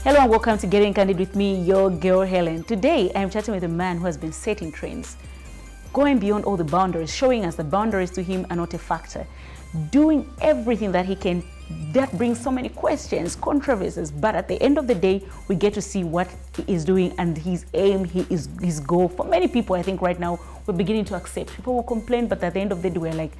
Hello and welcome to Getting Candid with me, your girl Helen. Today I am chatting with a man who has been setting trends, going beyond all the boundaries, showing us that boundaries to him are not a factor, doing everything that he can. That brings so many questions, controversies, but at the end of the day, we get to see what he is doing and his aim, his goal. For many people, I think right now, we're beginning to accept. People will complain, but at the end of the day, we're like,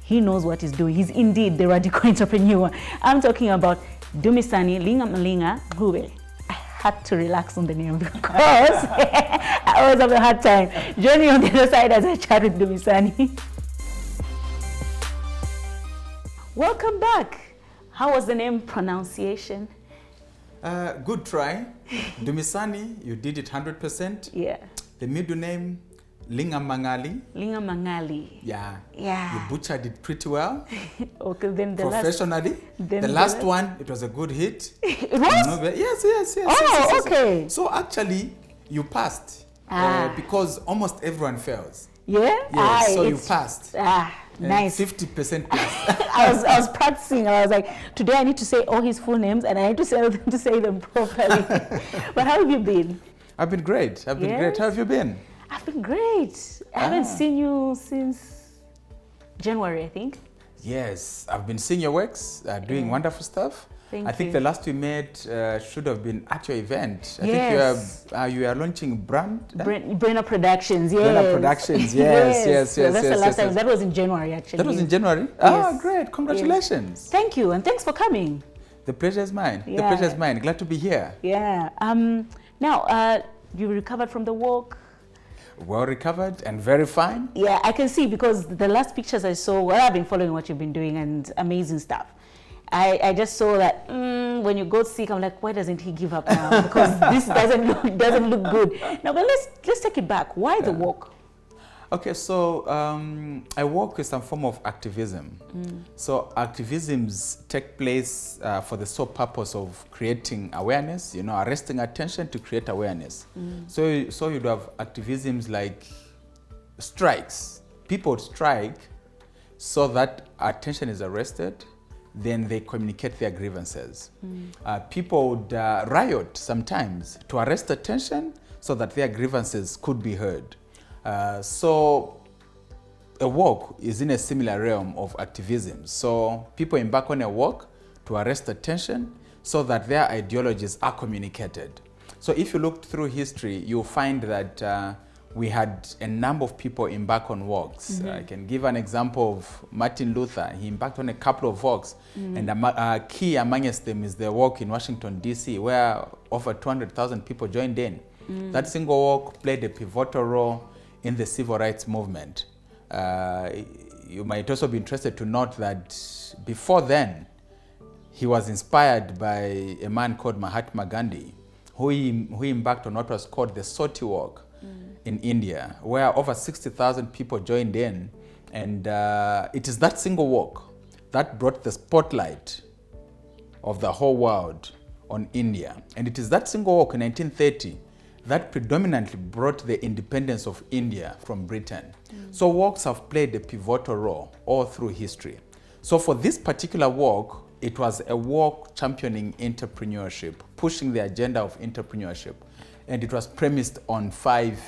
he knows what he's doing. He's indeed the radical entrepreneur. I'm talking about Dumisani Ncube. I had to relax on the name because I always have a hard time. Join me on the other side as I chat with Dumisani. Welcome back. How was the name pronunciation? Good try. Dumisani, you did it 100%. Yeah. The middle name, Lingamangali. Lingamangali. Yeah. Yeah. You butchered it pretty well. Okay, then the professionally. The last one, it was a good hit. It was? Yes. Oh, okay. So actually, you passed. Because almost everyone fails. Yeah? Yes, so you passed. Nice. 50% plus. I was practicing. I was like, today I need to say all his full names and I need to say them properly. But how have you been? I've been great. Great. How have you been? I've been great. I haven't seen you since January, I think. Yes, I've been seeing your works, doing wonderful stuff. I think the last we met should have been at your event. I think you are launching Brenner Productions, yes. Brenner Productions, yes. So that's the last time. That was in January, actually. That was in January? Yes. Oh, great. Congratulations. Yes. Thank you, and thanks for coming. The pleasure is mine. Yeah. The pleasure is mine. Glad to be here. Yeah. Now, you recovered from the walk? Well recovered and very fine. Yeah, I can see because the last pictures I saw, I've been following what you've been doing and amazing stuff. I just saw that when you go sick, I'm like, why doesn't he give up now? Because this doesn't look good. Now, but let's take it back. Why the walk? Okay, so I work with some form of activism. So activisms take place for the sole purpose of creating awareness, arresting attention to create awareness. So you'd have activisms like strikes. People strike so that attention is arrested, then they communicate their grievances. People would riot sometimes to arrest attention so that their grievances could be heard. So a walk is in a similar realm of activism. So people embark on a walk to arrest attention so that their ideologies are communicated. So if you look through history, you'll find that we had a number of people embark on walks. I can give an example of Martin Luther. He embarked on a couple of walks, and key amongst them is the walk in Washington, D.C., where over 200,000 people joined in. That single walk played a pivotal role in the civil rights movement. You might also be interested to note that before then, he was inspired by a man called Mahatma Gandhi, who embarked on what was called the Soti Walk in India, where over 60,000 people joined in. And it is that single walk that brought the spotlight of the whole world on India. And it is that single walk in 1930 that predominantly brought the independence of India from Britain. So walks have played a pivotal role all through history. So for this particular walk, it was a walk championing entrepreneurship, pushing the agenda of entrepreneurship. And it was premised on five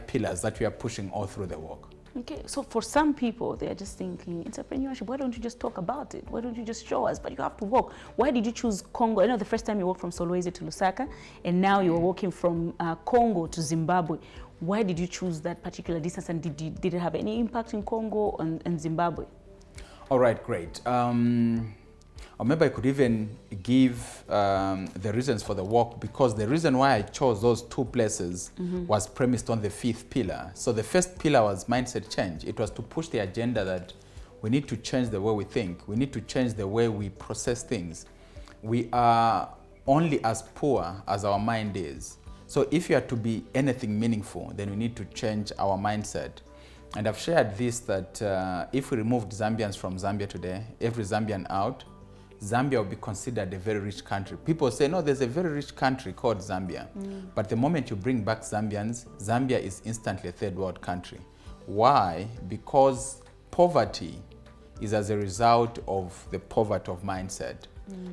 pillars that we are pushing all through the walk. Okay, so for some people, they're just thinking, entrepreneurship, why don't you just talk about it? Why don't you just show us? But you have to walk. Why did you choose Congo? I know the first time you walked from Solwezi to Lusaka, and now you're walking from Congo to Zimbabwe. Why did you choose that particular distance, and did it have any impact in Congo and Zimbabwe? All right, great. Or maybe I could even give the reasons for the walk, because the reason why I chose those two places was premised on the fifth pillar. So the first pillar was mindset change. It was to push the agenda that we need to change the way we think. We need to change the way we process things. We are only as poor as our mind is. So if you are to be anything meaningful, then we need to change our mindset. And I've shared this, that if we removed Zambians from Zambia today, every Zambian out, Zambia will be considered a very rich country. People say, no, there's a very rich country called Zambia. But the moment you bring back Zambians, Zambia is instantly a third world country. Why? Because poverty is as a result of the poverty of mindset.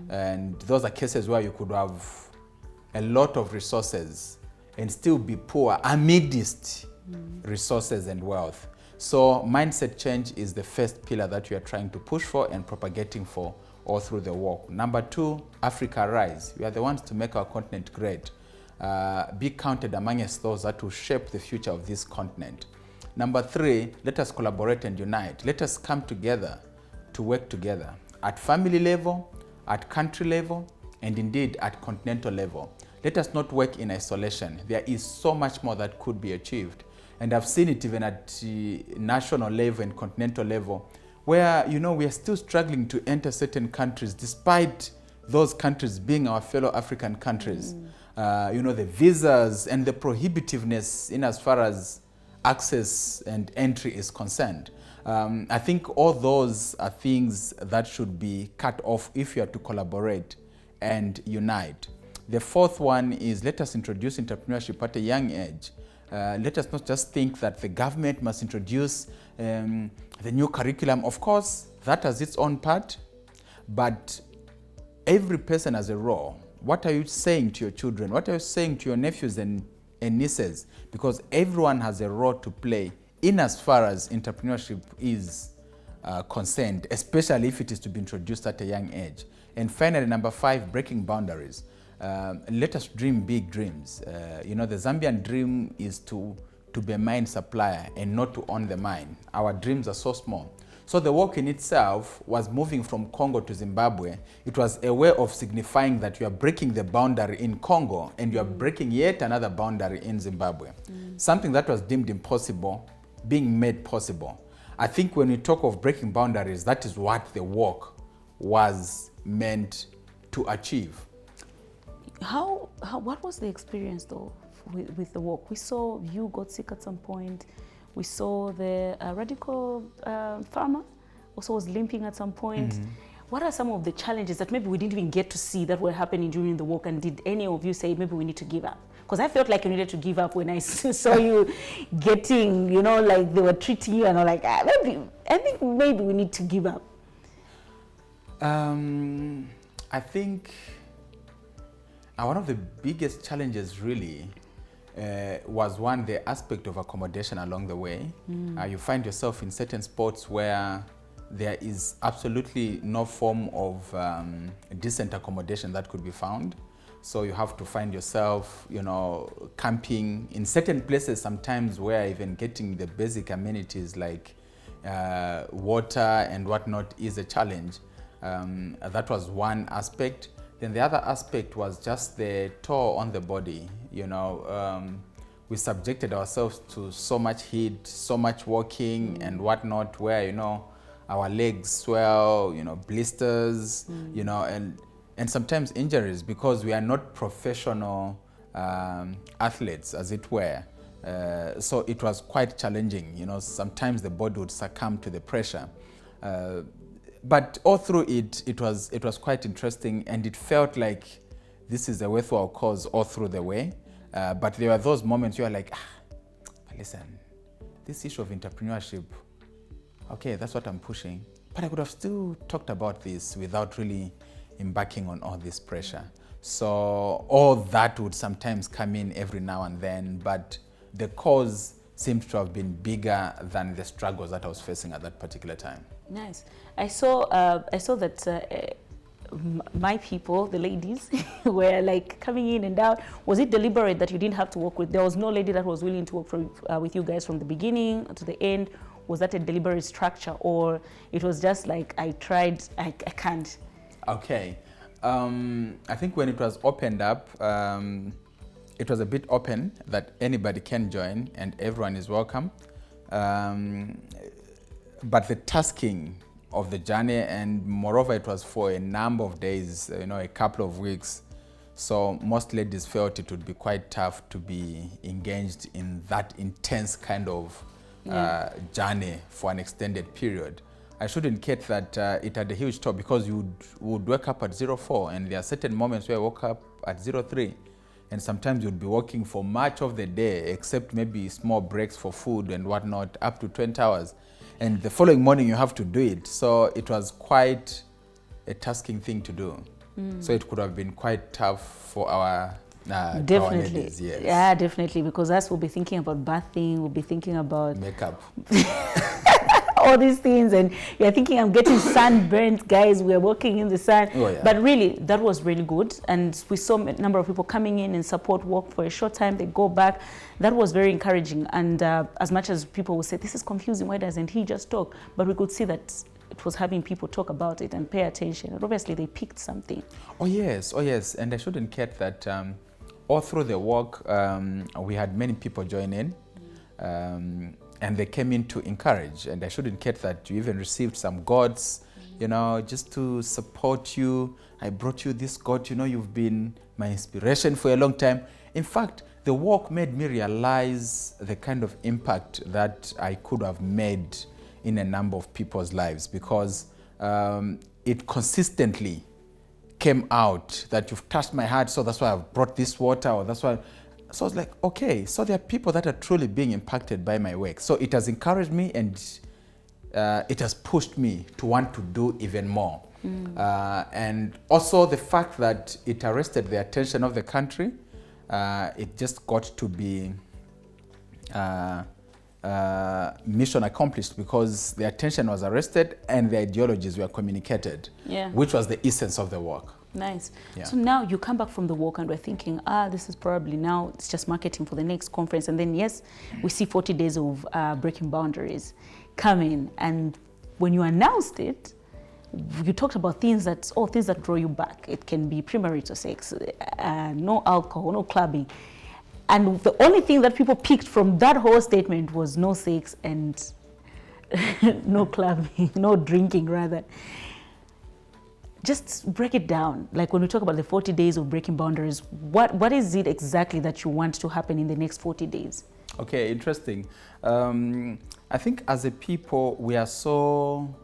And those are cases where you could have a lot of resources and still be poor amidst resources and wealth. So mindset change is the first pillar that we are trying to push for and propagating for all through the walk. Number 2, Africa Rise. We are the ones to make our continent great. Be counted amongst those that will shape the future of this continent. Number 3, let us collaborate and unite. Let us come together to work together at family level, at country level, and indeed at continental level. Let us not work in isolation. There is so much more that could be achieved. And I've seen it even at national level and continental level, where, you know, we are still struggling to enter certain countries despite those countries being our fellow African countries. You know, the visas and the prohibitiveness in as far as access and entry is concerned. I think all those are things that should be cut off if you are to collaborate and unite. The 4th one is, let us introduce entrepreneurship at a young age. Let us not just think that the government must introduce the new curriculum. Of course, that has its own part, but every person has a role. What are you saying to your children? What are you saying to your nephews and nieces? Because everyone has a role to play in as far as entrepreneurship is concerned, especially if it is to be introduced at a young age. And finally, number 5, breaking boundaries. Let us dream big dreams. You know, the Zambian dream is to be a mine supplier and not to own the mine. Our dreams are so small. So the work in itself was moving from Congo to Zimbabwe. It was a way of signifying that you are breaking the boundary in Congo and you are breaking yet another boundary in Zimbabwe. Something that was deemed impossible being made possible. I think when we talk of breaking boundaries, that is what the work was meant to achieve. What was the experience though with the walk? We saw you got sick at some point. We saw the radical farmer also was limping at some point. What are some of the challenges that maybe we didn't even get to see that were happening during the walk? And did any of you say maybe we need to give up? Because I felt like you needed to give up when I saw you getting, you know, like they were treating you and I'm like, I think maybe we need to give up. I think one of the biggest challenges really was the aspect of accommodation along the way. You find yourself in certain spots where there is absolutely no form of decent accommodation that could be found. So you have to find yourself, you know, camping in certain places sometimes where even getting the basic amenities like water and whatnot is a challenge. That was one aspect. Then the other aspect was just the toll on the body. You know, we subjected ourselves to so much heat, so much walking and whatnot, where, you know, our legs swell, you know, blisters, you know, and sometimes injuries because we are not professional athletes, as it were. So it was quite challenging. You know, sometimes the body would succumb to the pressure. But all through it was quite interesting, and it felt like this is a worthwhile cause all through the way. But there were those moments you are like, listen, this issue of entrepreneurship, okay, that's what I'm pushing. But I could have still talked about this without really embarking on all this pressure. So all that would sometimes come in every now and then, but the cause seemed to have been bigger than the struggles that I was facing at that particular time. Nice. I saw that my people, the ladies, were like coming in and out. Was it deliberate that you didn't have to work with? There was no lady that was willing to work with you guys from the beginning to the end. Was that a deliberate structure, or it was just like I tried, I can't? Okay. I think when it was opened up, it was a bit open that anybody can join and everyone is welcome. But the tasking of the journey, and moreover, it was for a number of days, you know, a couple of weeks. So most ladies felt it would be quite tough to be engaged in that intense kind of journey for an extended period. I should indicate that it had a huge toll because you would wake up at 04, and there are certain moments where I woke up at 03. And sometimes you'd be working for much of the day, except maybe small breaks for food and whatnot, up to 20 hours. And the following morning you have to do it. So it was quite a tasking thing to do. So it could have been quite tough for our To our Definitely. ladies, yes. Yeah, definitely. Because us will be thinking about bathing, we'll be thinking about Makeup. all these things, and you're thinking I'm getting sunburnt, guys, we're walking in the sun. Oh, yeah. But really, that was really good, and we saw a number of people coming in and support work for a short time, they go back. That was very encouraging, and as much as people would say, this is confusing, why doesn't he just talk? But we could see that it was having people talk about it and pay attention, and obviously they picked something. Oh yes, and I shouldn't get that all through the walk, we had many people join in, and they came in to encourage, and I shouldn't get that you even received some gods, you know, just to support you. I brought you this God, you know, you've been my inspiration for a long time. In fact, the walk made me realize the kind of impact that I could have made in a number of people's lives, because it consistently came out that you've touched my heart, so that's why I've brought this water, or that's why. So I was like, okay, so there are people that are truly being impacted by my work. So it has encouraged me, and it has pushed me to want to do even more. And also the fact that it arrested the attention of the country, it just got to be mission accomplished, because the attention was arrested and the ideologies were communicated, which was the essence of the work. Nice. Yeah. So now you come back from the walk and we're thinking, this is probably now it's just marketing for the next conference. And then, yes, we see 40 days of breaking boundaries coming. And when you announced it, you talked about things that draw you back. It can be premarital sex, no alcohol, no clubbing. And the only thing that people picked from that whole statement was no sex and no clubbing, no drinking rather. Just break it down. Like when we talk about the 40 days of breaking boundaries, what is it exactly that you want to happen in the next 40 days? Okay, interesting. I think as a people, we are so,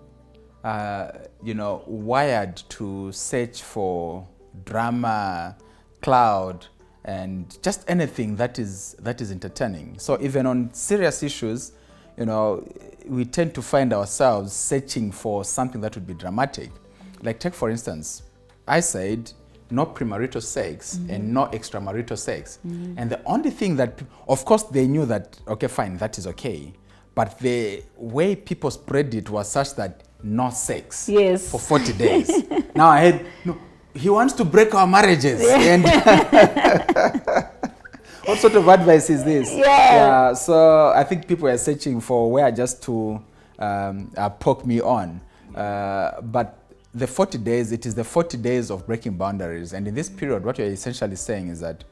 wired to search for drama, cloud, and just anything that is entertaining. So even on serious issues, we tend to find ourselves searching for something that would be dramatic. Like take for instance, I said no premarital sex and no extramarital sex. And the only thing that, of course they knew that, okay, fine, that is okay. But the way people spread it was such that no sex for 40 days. Now I had, no, he wants to break our marriages. And what sort of advice is this? Yeah, so I think people are searching for where just to poke me on. But the 40 days, it is the 40 days of breaking boundaries. And in this period, what you're essentially saying is that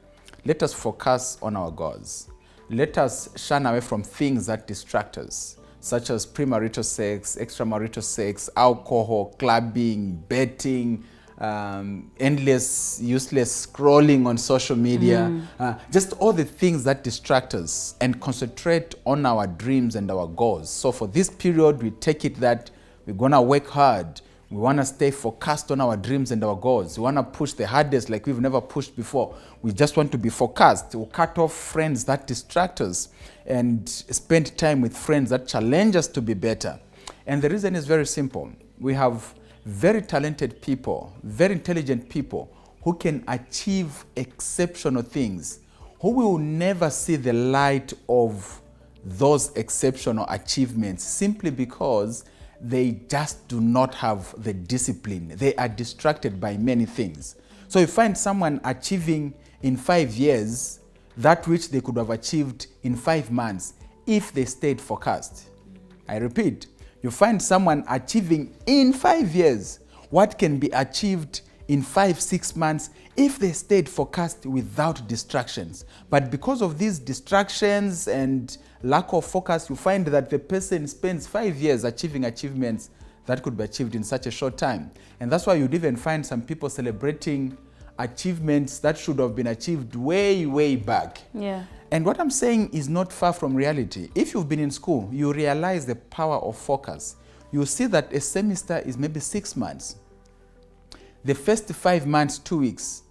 let us focus on our goals. Let us shun away from things that distract us, such as premarital sex, extramarital sex, alcohol, clubbing, betting, endless, useless scrolling on social media, just all the things that distract us, and concentrate on our dreams and our goals. So for this period, we take it that we're gonna work hard. We want to stay focused on our dreams and our goals. We want to push the hardest like we've never pushed before. We just want to be focused. We'll cut off friends that distract us and spend time with friends that challenge us to be better. And the reason is very simple. We have very talented people, very intelligent people who can achieve exceptional things, who will never see the light of those exceptional achievements simply because they just do not have the discipline. They are distracted by many things. So you find someone achieving in 5 years that which they could have achieved in 5 months if they stayed focused. I repeat, you find someone achieving in 5 years what can be achieved in 5-6 months if they stayed focused without distractions. But because of these distractions and lack of focus, you find that the person spends 5 years achieving achievements that could be achieved in such a short time. And that's why you'd even find some people celebrating achievements that should have been achieved way, way back. Yeah. And what I'm saying is not far from reality. If you've been in school, you realize the power of focus. You see that a semester is maybe 6 months. The first 5 months, 2 weeks,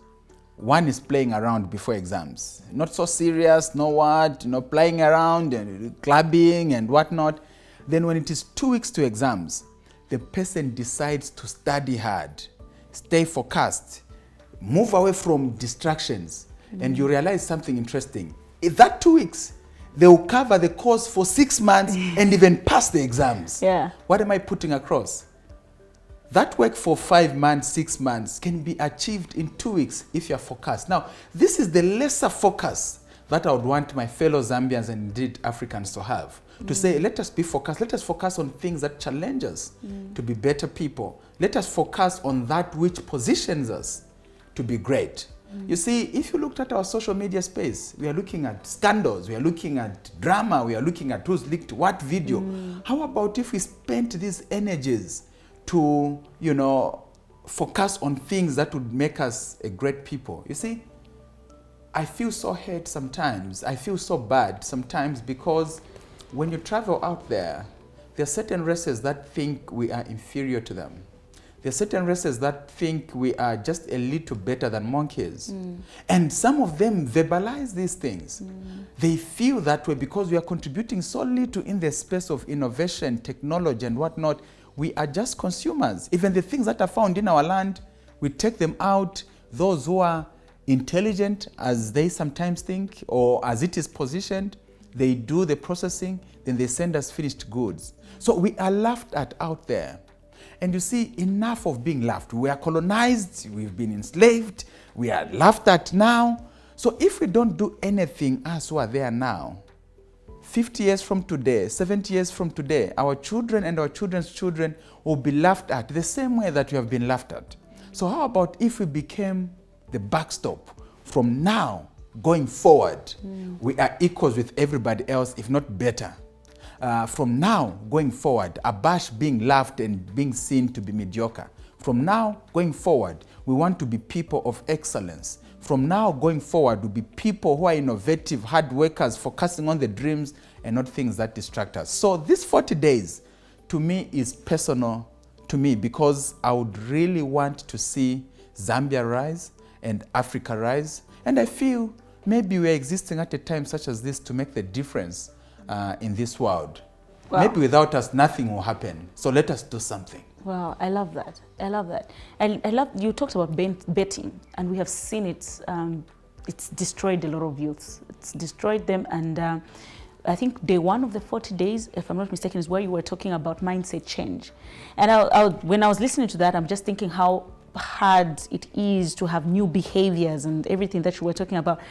one is playing around before exams. Not so serious, playing around and clubbing and whatnot. Then when it is 2 weeks to exams, the person decides to study hard, stay focused, move away from distractions. and you realize something interesting. In that 2 weeks, they will cover the course for 6 months and even pass the exams. Yeah. What am I putting across? That work for 5 months, 6 months can be achieved in 2 weeks if you're focused. Now, this is the lesser focus that I would want my fellow Zambians and indeed Africans to have. To say, let us be focused. Let us focus on things that challenge us to be better people. Let us focus on that which positions us to be great. You see, if you looked at our social media space, we are looking at scandals, we are looking at drama, we are looking at who's leaked what video. How about if we spent these energies to, you know, focus on things that would make us a great people? You see, I feel so hurt sometimes. I feel so bad sometimes because when you travel out there are certain races that think we are inferior to them. There are certain races that think we are just a little better than monkeys. And some of them verbalize these things. They feel that way because we are contributing so little in the space of innovation, technology, and whatnot. We are just consumers. Even the things that are found in our land, we take them out. Those who are intelligent, as they sometimes think, or as it is positioned, they do the processing, then they send us finished goods. So we are laughed at out there. And you see, enough of being laughed. We are colonized, we've been enslaved, we are laughed at now. So if we don't do anything as who are there now, 50 years from today, 70 years from today, our children and our children's children will be laughed at the same way that we have been laughed at. So how about if we became the backstop from now going forward? We are equals with everybody else, if not better. From now going forward, Abash being laughed and being seen to be mediocre. From now going forward, we want to be people of excellence. From now going forward, we'll be people who are innovative, hard workers, focusing on the dreams and not things that distract us. So this 40 days, to me, is personal to me because I would really want to see Zambia rise and Africa rise. And I feel maybe we're existing at a time such as this to make the difference in this world. Wow. Maybe without us, nothing will happen. So let us do something. Wow, I love that. I love that. I love, you talked about betting, and we have seen it. It's destroyed a lot of youths. It's destroyed them, and I think day one of the 40 days, if I'm not mistaken, is where you were talking about mindset change. And when I was listening to that, I'm just thinking how hard it is to have new behaviors and everything that you were talking about.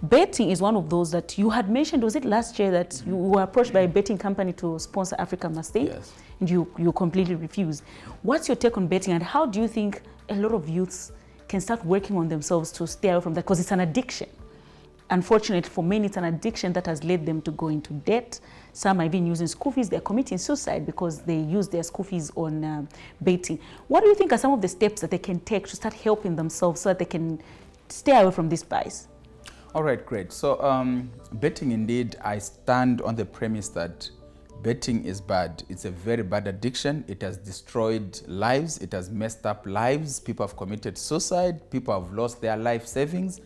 Betting is one of those that you had mentioned. Was it last year that you were approached by a betting company to sponsor Africa Must Think? Yes. And you completely refused. What's your take on betting, and how do you think a lot of youths can start working on themselves to stay away from that? Because it's an addiction. Unfortunately, for many, it's an addiction that has led them to go into debt. Some are even using school fees. They're committing suicide because they use their school fees on betting. What do you think are some of the steps that they can take to start helping themselves so that they can stay away from this vice? All right, great. So betting, indeed, I stand on the premise that betting is bad. It's a very bad addiction. It has destroyed lives. It has messed up lives. People have committed suicide. People have lost their life savings.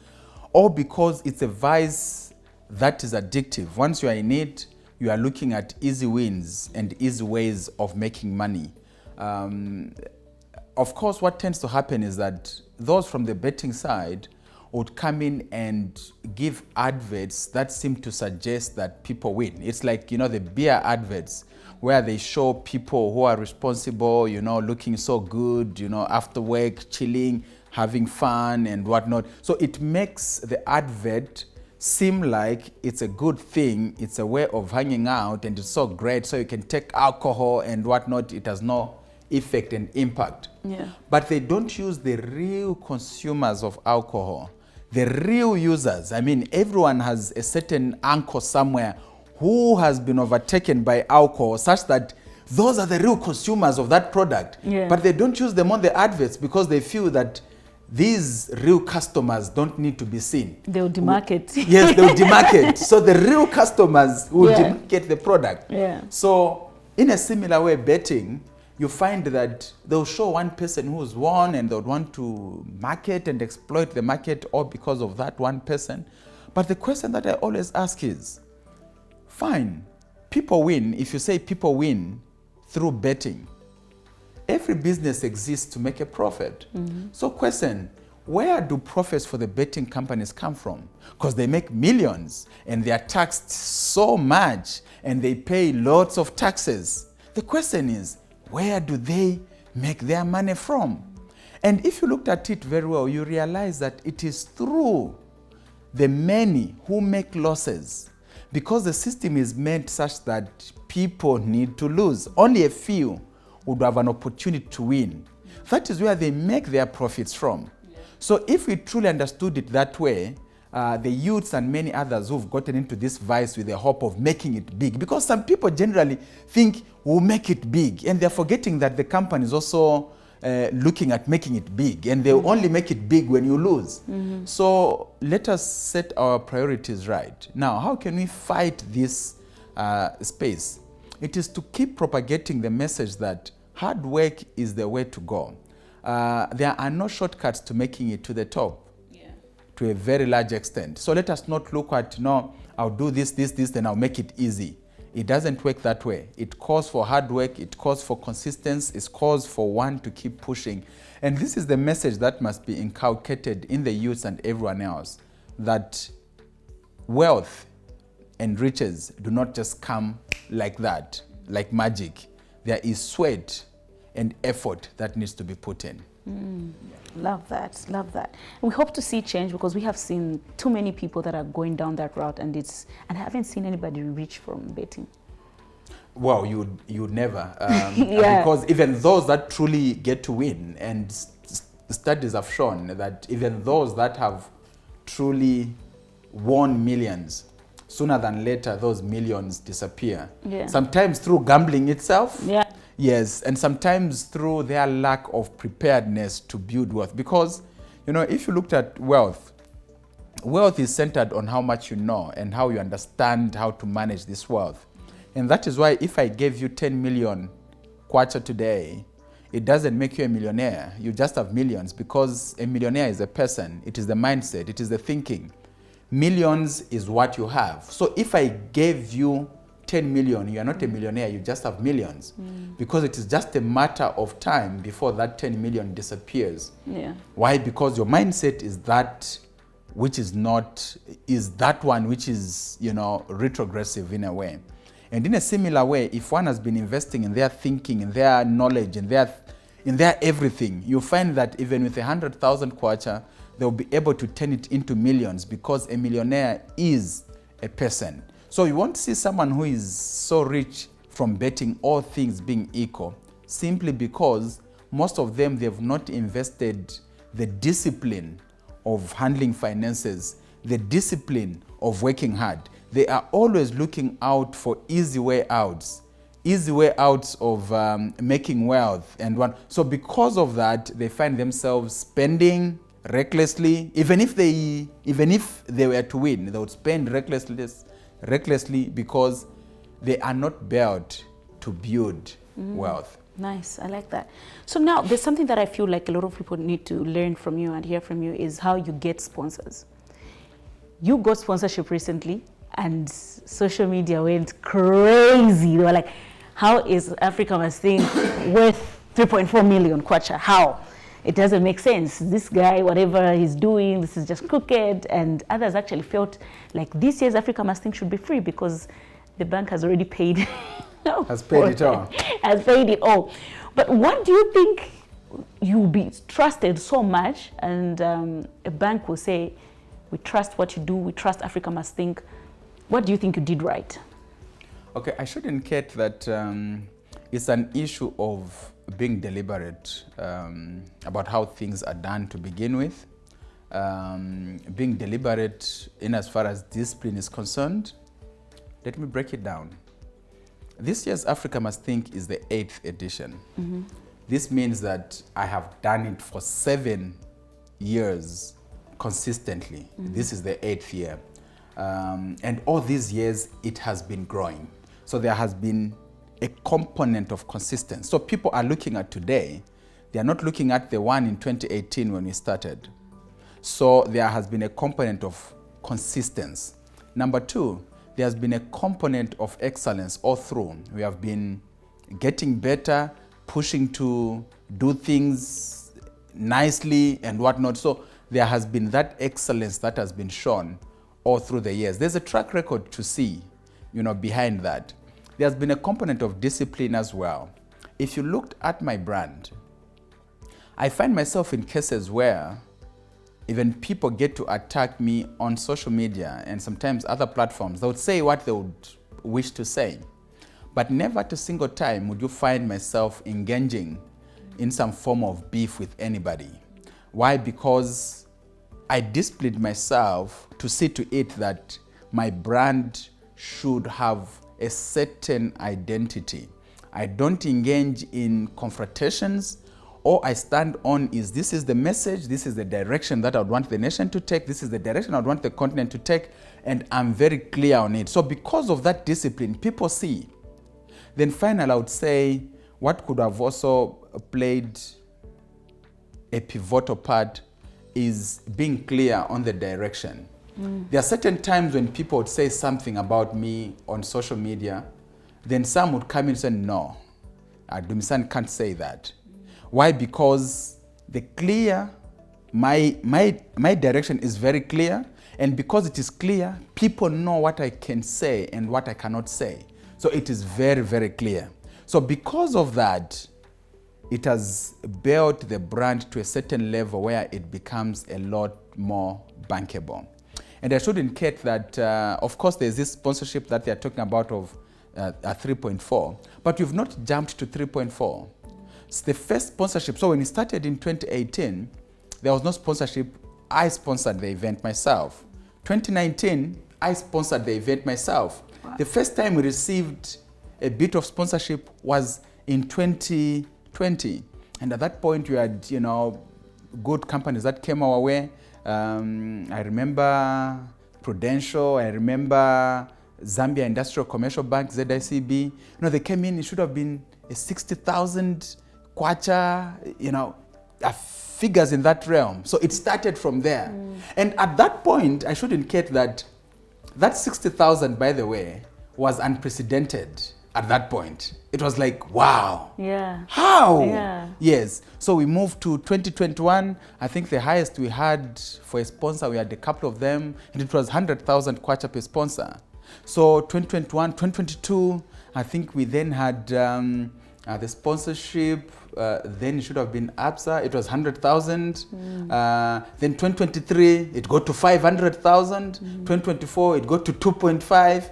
All because it's a vice that is addictive. Once you are in it, you are looking at easy wins and easy ways of making money. Of course, what tends to happen is that those from the betting side would come in and give adverts that seem to suggest that people win. It's like, you know, the beer adverts where they show people who are responsible, you know, looking so good, you know, after work, chilling, having fun and whatnot. So it makes the advert seem like it's a good thing, it's a way of hanging out and it's so great, so you can take alcohol and whatnot. It has no effect and impact. Yeah. But they don't use the real consumers of alcohol. The real users, I mean, everyone has a certain uncle somewhere who has been overtaken by alcohol such that those are the real consumers of that product. Yeah. But they don't use them on the adverts because they feel that these real customers don't need to be seen. They'll demarket. Yes, they'll demarket. So the real customers will demarket the product. Yeah. So in a similar way, betting, you find that they'll show one person who's won and they'll want to market and exploit the market all because of that one person. But the question that I always ask is, fine, people win. If you say people win through betting, every business exists to make a profit. So question, where do profits for the betting companies come from? Because they make millions and they are taxed so much and they pay lots of taxes. The question is, where do they make their money from? And if you looked at it very well, you realize that it is through the many who make losses, because the system is made such that people need to lose. Only a few would have an opportunity to win. That is where they make their profits from. So if we truly understood it that way, the youths and many others who've gotten into this vice with the hope of making it big, because some people generally think we'll make it big, and they're forgetting that the company is also looking at making it big, and they'll only make it big when you lose. So let us set our priorities right. Now, how can we fight this space? It is to keep propagating the message that hard work is the way to go. There are no shortcuts to making it to the top, to a very large extent. So let us not look at, no, I'll do this, then I'll make it easy. It doesn't work that way. It calls for hard work, it calls for consistency, it calls for one to keep pushing. And this is the message that must be inculcated in the youth and everyone else, that wealth and riches do not just come like that, like magic. There is sweat and effort that needs to be put in. Love that, love that. And we hope to see change, because we have seen too many people that are going down that route, and haven't seen anybody reach from betting. Well, you'd never, because even those that truly get to win, and studies have shown that even those that have truly won millions, sooner than later those millions disappear. Sometimes through gambling itself. Yes, and sometimes through their lack of preparedness to build wealth. Because, you know, if you looked at wealth, wealth is centered on how much you know and how you understand how to manage this wealth. And that is why if I gave you 10 million kwacha today, it doesn't make you a millionaire. You just have millions, because a millionaire is a person. It is the mindset. It is the thinking. Millions is what you have. So if I gave you 10 million, you are not a millionaire, you just have millions. Because it is just a matter of time before that 10 million disappears. Why? Because your mindset is that which is not, is that one which is, you know, retrogressive in a way. And in a similar way, if one has been investing in their thinking, in their knowledge, in their everything, you find that even with 100,000 kwacha, they'll be able to turn it into millions, because a millionaire is a person. So you won't see someone who is so rich from betting, all things being equal, simply because most of them, they've not invested the discipline of handling finances, the discipline of working hard. They are always looking out for easy way outs of making wealth. So because of that, they find themselves spending recklessly. Even if they were to win, they would spend recklessly because they are not built to build wealth. Nice, I like that. So now there's something that I feel like a lot of people need to learn from you and hear from you, is how you get sponsors. You got sponsorship recently and social media went crazy. They were like, how is Africa Must Think worth 3.4 million kwacha? How? It doesn't make sense. This guy, whatever he's doing, this is just crooked. And others actually felt like this year's Africa Must Think should be free because the bank has already paid. Has paid it all. Has paid it all. But what do you think you'll be trusted so much, and a bank will say, we trust what you do, we trust Africa Must Think. What do you think you did right? Okay, I should indicate that it's an issue of being deliberate about how things are done to begin with. Being deliberate in as far as discipline is concerned. Let me break it down. This year's Africa Must Think is the 8th edition. This means that I have done it for 7 years consistently. This is the 8th year. And all these years, it has been growing. So there has been a component of consistency. So people are looking at today, they are not looking at the one in 2018 when we started. So there has been a component of consistency. Number 2, there has been a component of excellence all through. We have been getting better, pushing to do things nicely and whatnot. So there has been that excellence that has been shown all through the years. There's a track record to see, behind that. There's been a component of discipline as well. If you looked at my brand, I find myself in cases where even people get to attack me on social media and sometimes other platforms. They would say what they would wish to say. But never at a single time would you find myself engaging in some form of beef with anybody. Why? Because I disciplined myself to see to it that my brand should have a certain identity. I don't engage in confrontations. All I stand on is this is the message, this is the direction that I would want the nation to take, this is the direction I would want the continent to take, and I'm very clear on it. So because of that discipline, people see. Then finally, I would say what could have also played a pivotal part is being clear on the direction. There are certain times when people would say something about me on social media, then some would come in and say, no, Dumisani can't say that. Why? Because my direction is very clear, and because it is clear, people know what I can say and what I cannot say. So it is very, very clear. So because of that, it has built the brand to a certain level where it becomes a lot more bankable. And I should indicate that, of course, there's this sponsorship that they're talking about of 3.4, but we've not jumped to 3.4. It's the first sponsorship. So when it started in 2018, there was no sponsorship. I sponsored the event myself. 2019, I sponsored the event myself. Wow. The first time we received a bit of sponsorship was in 2020. And at that point, we had, good companies that came our way. I remember Prudential, I remember Zambia Industrial Commercial Bank, ZICB. They came in, it should have been a 60,000 kwacha, figures in that realm. So it started from there. And at that point, I should indicate that 60,000, by the way, was unprecedented at that point. It was like, wow. Yeah. How? Yeah. Yes. So we moved to 2021. I think the highest we had for a sponsor, we had a couple of them, and it was 100,000 kwacha per sponsor. So 2021, 2022, I think we then had the sponsorship. Then it should have been ABSA. It was 100,000. Then 2023, it got to 500,000. 2024, it got to 2.5.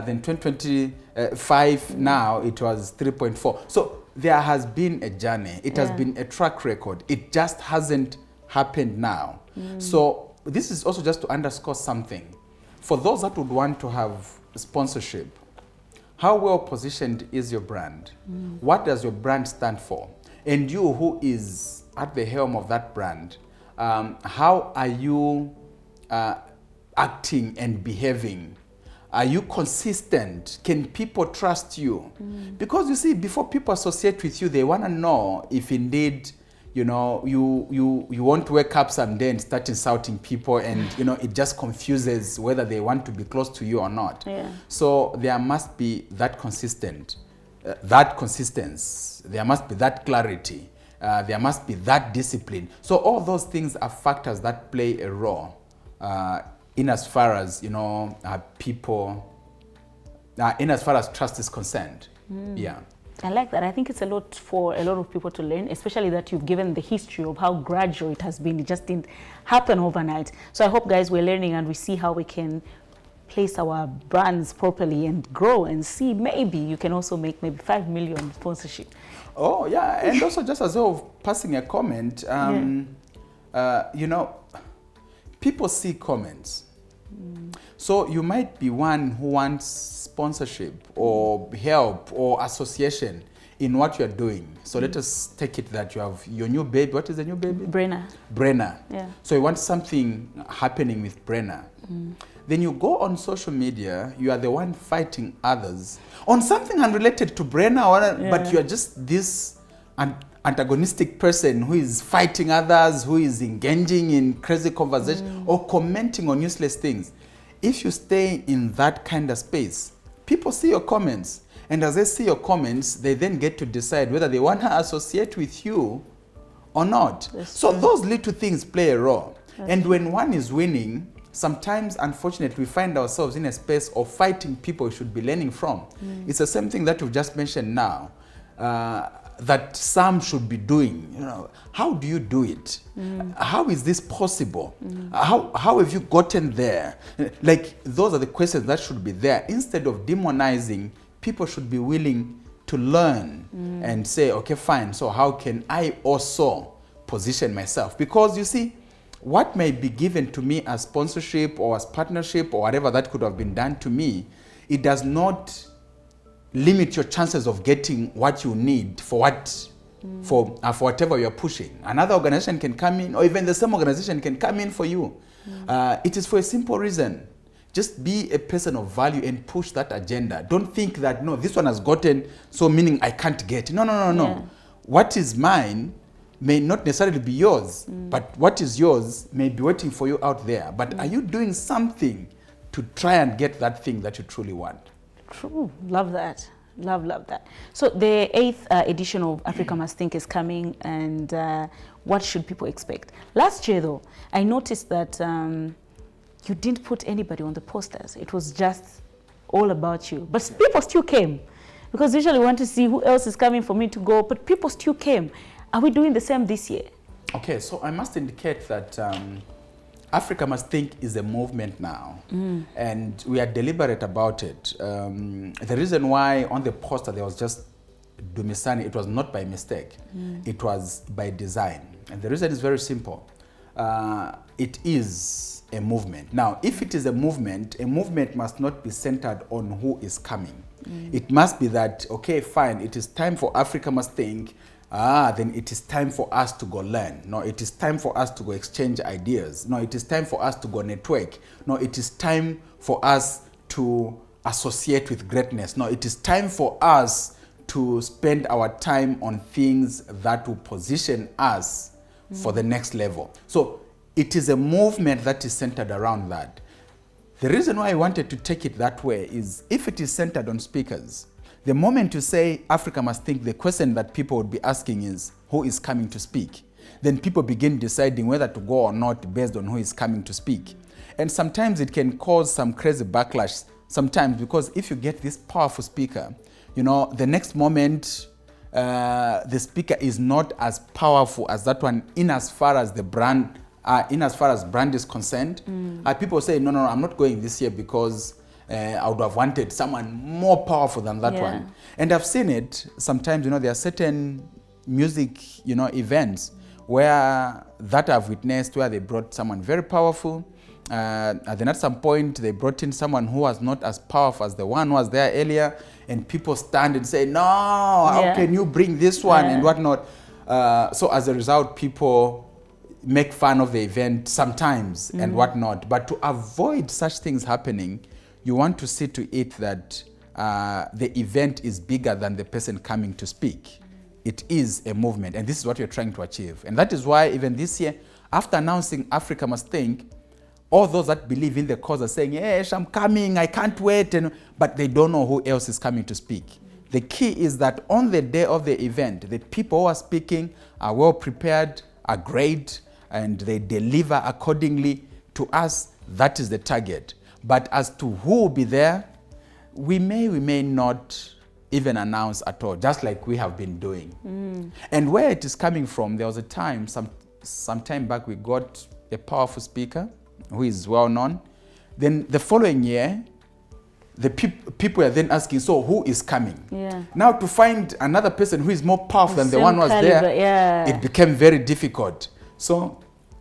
Then 2025, now it was 3.4. So there has been a journey. It has been a track record. It just hasn't happened now. So this is also just to underscore something. For those that would want to have sponsorship, how well positioned is your brand? What does your brand stand for? And you who is at the helm of that brand, how are you acting and behaving? Are you consistent? Can people trust you? Because you see, before people associate with you, they want to know if indeed, you want to wake up someday and start insulting people, and it just confuses whether they want to be close to you or not. Yeah. So there must be that consistency. There must be that clarity. There must be that discipline. So all those things are factors that play a role in as far as people, in as far as trust is concerned. Yeah. I like that. I think it's a lot for a lot of people to learn, especially that you've given the history of how gradual it has been. It just didn't happen overnight. So I hope, guys, we're learning and we see how we can place our brands properly and grow and see maybe you can also make maybe 5 million sponsorship. Oh, yeah. And also just as well of passing a comment, people see comments. So you might be one who wants sponsorship or help or association in what you're doing. So let us take it that you have your new baby. What is the new baby? Brenna. Yeah. So you want something happening with Brenna. Then you go on social media, you are the one fighting others on something unrelated to Brenna, but you are just this antagonistic person who is fighting others, who is engaging in crazy conversation or commenting on useless things. If you stay in that kind of space, people see your comments. And as they see your comments, they then get to decide whether they want to associate with you or not. So those little things play a role. And when one is winning, sometimes, unfortunately, we find ourselves in a space of fighting people we should be learning from. It's the same thing that you've just mentioned now, that some should be doing. You know, how do you do it? How is this possible? How have you gotten there? Like, those are the questions that should be there. Instead of demonizing, people should be willing to learn and say, okay, fine, so how can I also position myself? Because you see, what may be given to me as sponsorship or as partnership or whatever that could have been done to me, it does not limit your chances of getting what you need for whatever you're pushing. Another organization can come in, or even the same organization can come in for you. It is for a simple reason. Just be a person of value and push that agenda. Don't think that, no, this one has gotten, so meaning I can't get. No. Yeah. What is mine may not necessarily be yours, but what is yours may be waiting for you out there. But are you doing something to try and get that thing that you truly want? True. Love that. Love that. So the 8th edition of Africa Must Think is coming, and what should people expect? Last year, though, I noticed that you didn't put anybody on the posters. It was just all about you. But people still came, because usually we want to see who else is coming for me to go, but people still came. Are we doing the same this year? Okay, so I must indicate that Africa Must Think is a movement now, and we are deliberate about it. The reason why on the poster there was just Dumisani, it was not by mistake. It was by design. And the reason is very simple. It is a movement. Now, if it is a movement must not be centered on who is coming. It must be that, okay, fine, it is time for Africa Must Think. Then it is time for us to go learn. No, it is time for us to go exchange ideas. No, it is time for us to go network. No, it is time for us to associate with greatness. No, it is time for us to spend our time on things that will position us for the next level. So it is a movement that is centered around that. The reason why I wanted to take it that way is, if it is centered on speakers, the moment you say Africa Must Think, the question that people would be asking is, who is coming to speak? Then people begin deciding whether to go or not based on who is coming to speak. And sometimes it can cause some crazy backlash, sometimes, because if you get this powerful speaker, you know, the next moment the speaker is not as powerful as that one in as far as the brand, brand is concerned. People say, no, I'm not going this year because I would have wanted someone more powerful than that one. And I've seen it sometimes, you know, there are certain music, you know, events where that I've witnessed, where they brought someone very powerful. And then at some point they brought in someone who was not as powerful as the one who was there earlier, and people stand and say, no, how can you bring this one and whatnot. So as a result, people make fun of the event sometimes and whatnot. But to avoid such things happening, you want to see to it that the event is bigger than the person coming to speak. It is a movement, and this is what you're trying to achieve. And that is why even this year, after announcing Africa Must Think, all those that believe in the cause are saying, yes, I'm coming, I can't wait, but they don't know who else is coming to speak. The key is that on the day of the event, the people who are speaking are well prepared, are great, and they deliver accordingly. To us, that is the target. But as to who will be there, we may not even announce at all, just like we have been doing. And where it is coming from, there was a time, some time back, we got a powerful speaker who is well known. Then the following year, the people are then asking, so who is coming? Now to find another person who is more powerful than the one who was there, it became very difficult. So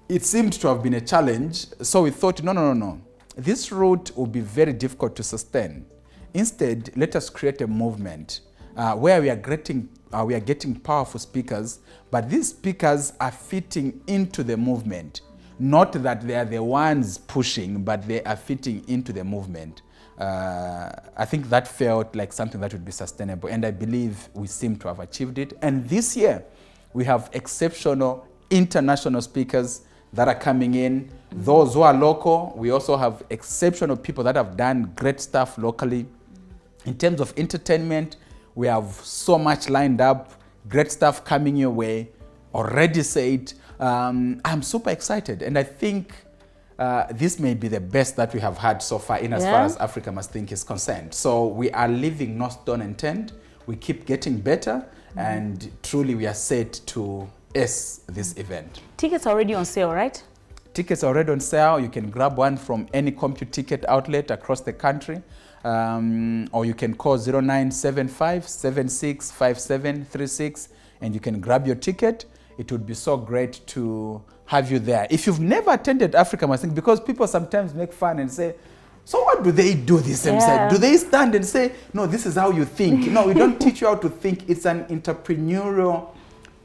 it seemed to have been a challenge. So we thought, no. This route will be very difficult to sustain. Instead, let us create a movement where we are getting powerful speakers, but these speakers are fitting into the movement. Not that they are the ones pushing, but they are fitting into the movement. I think that felt like something that would be sustainable, and I believe we seem to have achieved it. And this year, we have exceptional international speakers that are coming in. Those who are local, we also have exceptional people that have done great stuff locally. In terms of entertainment, we have so much lined up, great stuff coming your way. already said, I'm super excited. And I think this may be the best that we have had so far in as far as Africa Must Think is concerned. So we are leaving no stone unturned. We keep getting better, and truly we are set to ace this event. Tickets are already on sale, right? Tickets are already on sale. You can grab one from any CompuTicket outlet across the country, or you can call 0975 765736 and you can grab your ticket. It would be so great to have you there. If you've never attended Africa Must Think, because people sometimes make fun and say, so what do they do this themselves? Do they stand and say, no, this is how you think? No, we don't teach you how to think. It's an entrepreneurial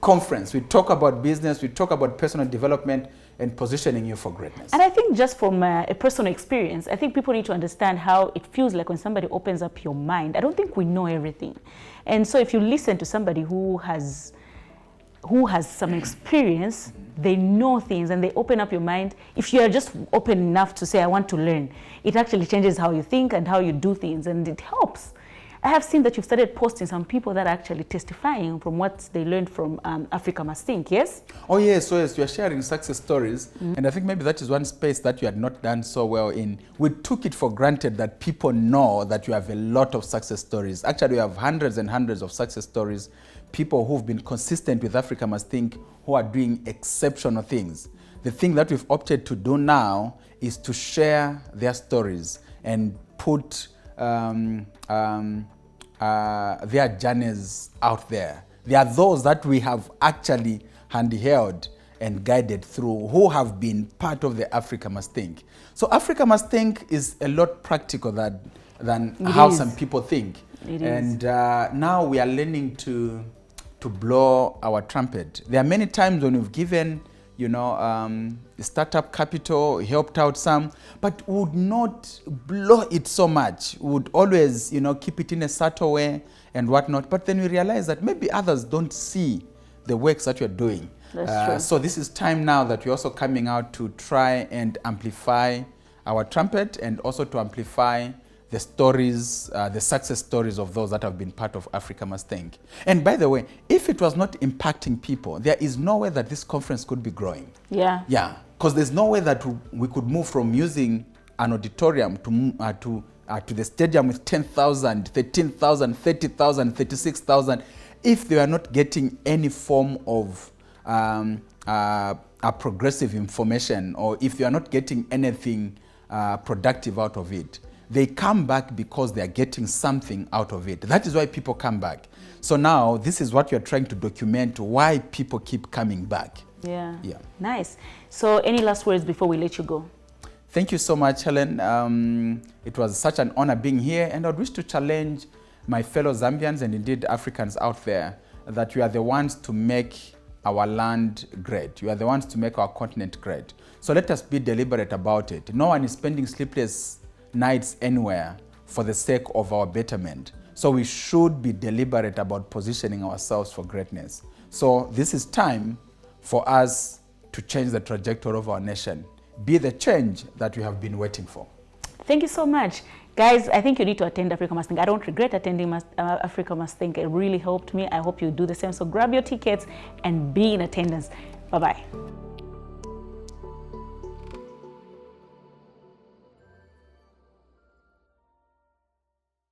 conference. We talk about business, we talk about personal development and positioning you for greatness. And I think just from a personal experience, I think people need to understand how it feels like when somebody opens up your mind. I don't think we know everything. And so if you listen to somebody who has some experience, they know things and they open up your mind. If you are just open enough to say, I want to learn, it actually changes how you think and how you do things, and it helps. I have seen that you've started posting some people that are actually testifying from what they learned from Africa Must Think, yes? Oh yes, so yes, you are sharing success stories, and I think maybe that is one space that you had not done so well in. We took it for granted that people know that you have a lot of success stories. Actually, we have hundreds and hundreds of success stories, people who've been consistent with Africa Must Think, who are doing exceptional things. The thing that we've opted to do now is to share their stories and put their journeys out there. There are those that we have actually handheld and guided through, who have been part of the Africa Must Think. So Africa Must Think is a lot practical than how some people think. And now we are learning to blow our trumpet. There are many times when we've given, startup capital, helped out some, but would not blow it so much. Would always, keep it in a subtle way and whatnot. But then we realize that maybe others don't see the works that you're doing. That's true. So this is time now that we're also coming out to try and amplify our trumpet and also to amplify the stories, the success stories of those that have been part of Africa Must Think. And by the way, if it was not impacting people, there is no way that this conference could be growing. Yeah. Yeah, because there's no way that we could move from using an auditorium to the stadium with 10,000, 13,000, 30,000, 36,000 if they are not getting any form of progressive information, or if they are not getting anything productive out of it. They come back because they are getting something out of it. That is why people come back. So now this is what you're trying to document, why people keep coming back. Yeah. Nice. So any last words before we let you go? Thank you so much, Helen. It was such an honor being here, and I would wish to challenge my fellow Zambians and indeed Africans out there that you are the ones to make our land great. You are the ones to make our continent great. So let us be deliberate about it. No one is spending sleepless nights anywhere for the sake of our betterment. So we should be deliberate about positioning ourselves for greatness. So this is time for us to change the trajectory of our nation. Be the change that we have been waiting for. Thank you so much. Guys, I think you need to attend Africa Must Think. I don't regret attending Africa Must Think. It really helped me. I hope you do the same. So grab your tickets and be in attendance. Bye-bye.